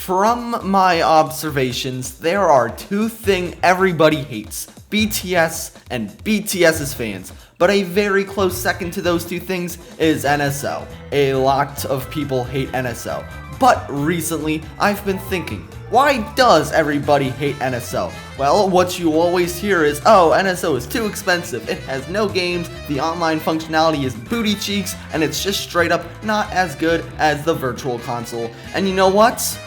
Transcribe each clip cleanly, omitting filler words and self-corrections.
From my observations, there are two things everybody hates: BTS and BTS's fans. But a very close second to those two things is NSO. A lot of people hate NSO. But recently, I've been thinking, why does everybody hate NSO? Well, what you always hear is, oh, NSO is too expensive, it has no games, the online functionality is booty cheeks, and it's just straight up not as good as the virtual console. And you know what?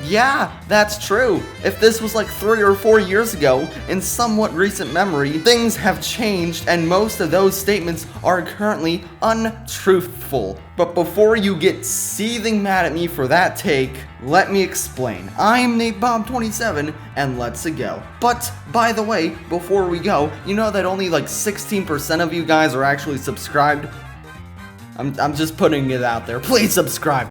Yeah, that's true. If this was like 3 or 4 years ago, in somewhat recent memory, things have changed and most of those statements are currently untruthful. But before you get seething mad at me for that take, let me explain. I'm NateBob27 and let's go. But by the way, before we go, you know that only like 16% of you guys are actually subscribed? I'm just putting it out there. Please subscribe.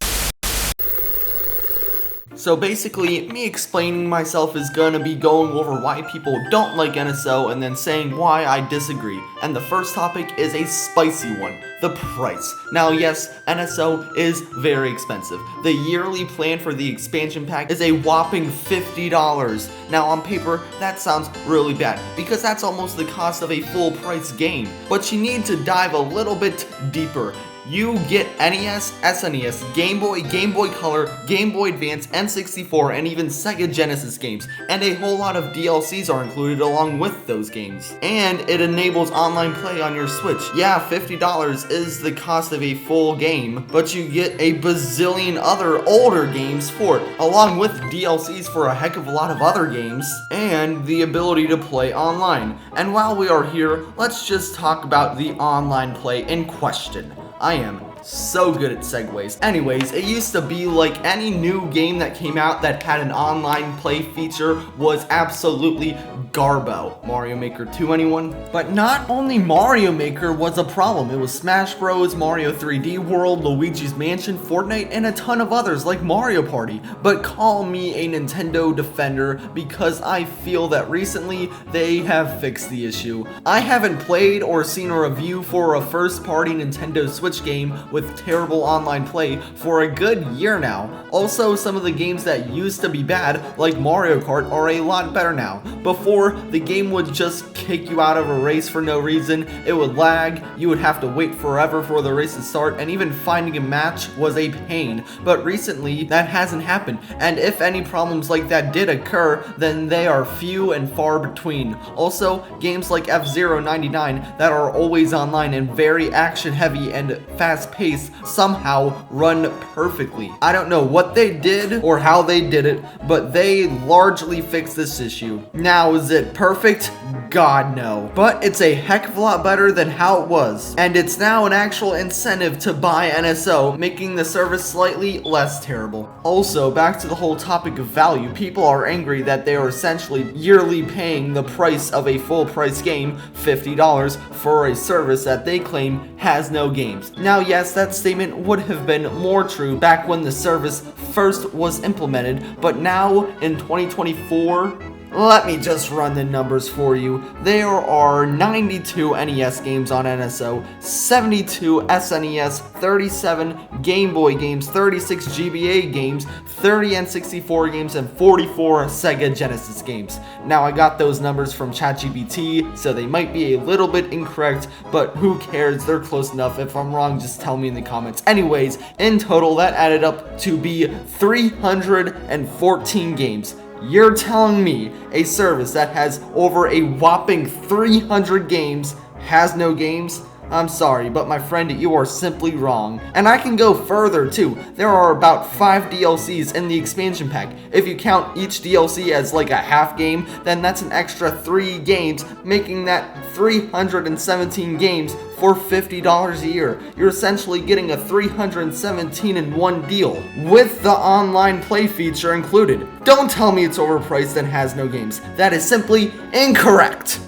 So basically, me explaining myself is gonna be going over why people don't like NSO and then saying why I disagree. And the first topic is a spicy one: the price. Now yes, NSO is very expensive. The yearly plan for the expansion pack is a whopping $50. Now on paper, that sounds really bad, because that's almost the cost of a full price game. But you need to dive a little bit deeper. You get NES, SNES, Game Boy, Game Boy Color, Game Boy Advance, N64, and even Sega Genesis games, and a whole lot of DLCs are included along with those games. And it enables online play on your Switch. Yeah, $50 is the cost of a full game, but you get a bazillion other older games for it, along with DLCs for a heck of a lot of other games, and the ability to play online. And while we are here, let's just talk about the online play in question. I am so good at segues. Anyways, it used to be like any new game that came out that had an online play feature was absolutely garbo. Mario Maker 2, anyone? But not only Mario Maker was a problem, it was Smash Bros, Mario 3D World, Luigi's Mansion, Fortnite, and a ton of others like Mario Party. But call me a Nintendo defender because I feel that recently they have fixed the issue. I haven't played or seen a review for a first-party Nintendo Switch game with terrible online play for a good year now. Also, some of the games that used to be bad, like Mario Kart, are a lot better now. Before, the game would just kick you out of a race for no reason, it would lag, you would have to wait forever for the race to start, and even finding a match was a pain. But recently, that hasn't happened, and if any problems like that did occur, then they are few and far between. Also, games like F-Zero 99 that are always online and very action-heavy and fast-paced somehow run perfectly. I don't know what they did or how they did it, but they largely fixed this issue. Now, is it perfect? God no. But it's a heck of a lot better than how it was. And it's now an actual incentive to buy NSO, making the service slightly less terrible. Also, back to the whole topic of value, people are angry that they are essentially yearly paying the price of a full price game, $50, for a service that they claim has no games. Now yes, that statement would have been more true back when the service first was implemented, but now in 2024, let me just run the numbers for you. There are 92 NES games on NSO, 72 SNES, 37 Game Boy games, 36 GBA games, 30 N64 games, and 44 Sega Genesis games. Now I got those numbers from ChatGPT, so they might be a little bit incorrect, but who cares, they're close enough. If I'm wrong, just tell me in the comments. Anyways, in total that added up to be 314 games. You're telling me a service that has over a whopping 300 games has no games? I'm sorry, but my friend, you are simply wrong. And I can go further too. There are about 5 DLCs in the expansion pack. If you count each DLC as like a half game, then that's an extra 3 games, making that 317 games for $50 a year. You're essentially getting a 317 in one deal, with the online play feature included. Don't tell me it's overpriced and has no games. That is simply incorrect.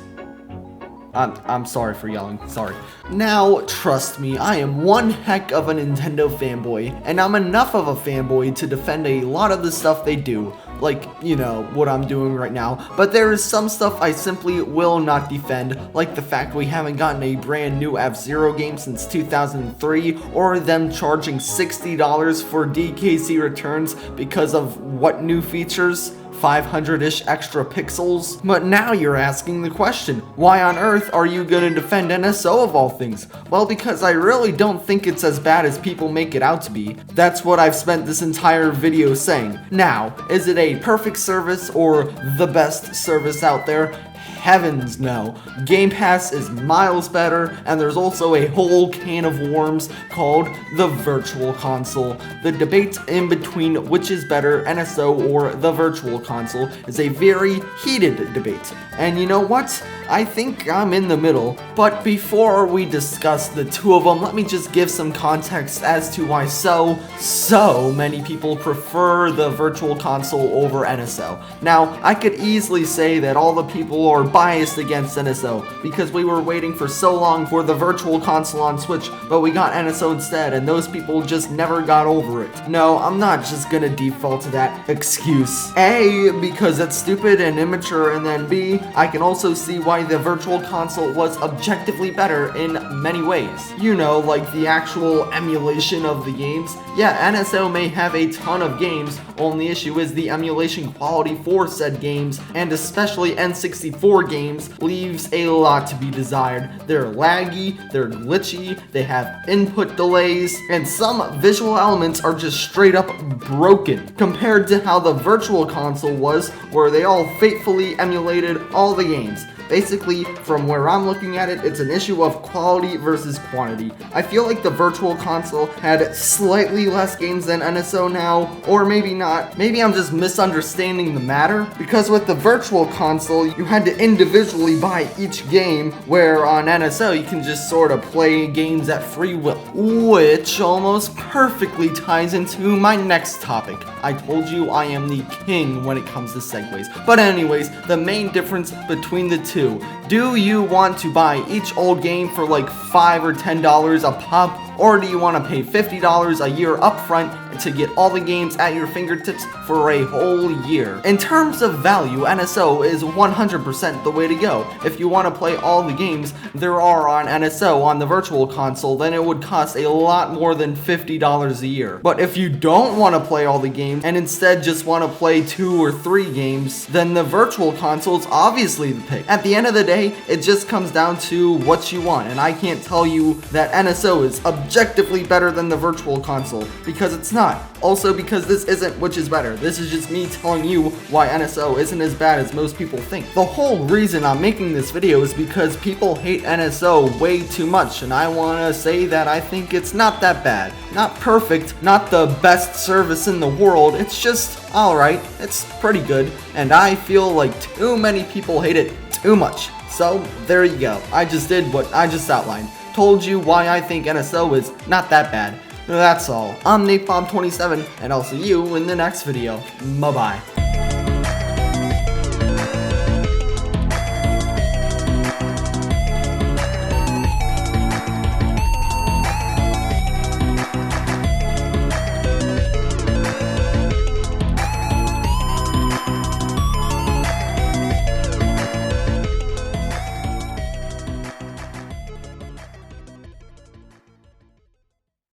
I'm sorry for yelling, sorry. Now, trust me, I am one heck of a Nintendo fanboy, and I'm enough of a fanboy to defend a lot of the stuff they do. like, you know, what I'm doing right now, but there is some stuff I simply will not defend, like the fact we haven't gotten a brand new F-Zero game since 2003, or them charging $60 for DKC returns because of what new features? 500-ish extra pixels. But now you're asking the question, why on earth are you gonna defend NSO of all things? Well, because I really don't think it's as bad as people make it out to be. That's what I've spent this entire video saying. Now, is it a perfect service or the best service out there? Heavens no. Game Pass is miles better, and there's also a whole can of worms called the Virtual Console. The debate in between which is better, NSO or the Virtual Console, is a very heated debate. And you know what? I think I'm in the middle. But before we discuss the two of them, let me just give some context as to why so many people prefer the Virtual Console over NSO. Now, I could easily say that all the people are biased against NSO because we were waiting for so long for the Virtual Console on Switch, but we got NSO instead, and those people just never got over it. No, I'm not just gonna default to that excuse. A, because it's stupid and immature, and then B, I can also see why the Virtual Console was objectively better in many ways. You know, like the actual emulation of the games. Yeah, NSO may have a ton of games, only issue is the emulation quality for said games, and especially N64 games, leaves a lot to be desired. They're laggy, they're glitchy, they have input delays, and some visual elements are just straight up broken, compared to how the Virtual Console was, where they all faithfully emulated all the games. Basically, from where I'm looking at it, it's an issue of quality versus quantity. I feel like the Virtual Console had slightly less games than NSO now, or maybe not. Maybe I'm just misunderstanding the matter, because with the Virtual Console, you had to individually buy each game, where on NSO, you can just sort of play games at free will. Which almost perfectly ties into my next topic. I told you I am the king when it comes to segues. But anyways, the main difference between the two. Do you want to buy each old game for like $5 or $10 a pop, or do you want to pay $50 a year upfront to get all the games at your fingertips for a whole year? In terms of value, NSO is 100% the way to go. If you want to play all the games there are on NSO on the Virtual Console, then it would cost a lot more than $50 a year. But if you don't want to play all the games and instead just want to play 2 or 3 games, then the Virtual Console is obviously the pick. At the end of the day, it just comes down to what you want, and I can't tell you that NSO is objectively better than the Virtual Console, because it's not. Also, because this isn't which is better. This is just me telling you why NSO isn't as bad as most people think. The whole reason I'm making this video is because people hate NSO way too much, and I want to say that I think it's not that bad. Not perfect, not the best service in the world, it's just alright, it's pretty good, and I feel like too many people hate it too much. So, there you go. I just did what I just outlined. Told you why I think NSO is not that bad. That's all. I'm NateBob27, and I'll see you in the next video. Bye-bye.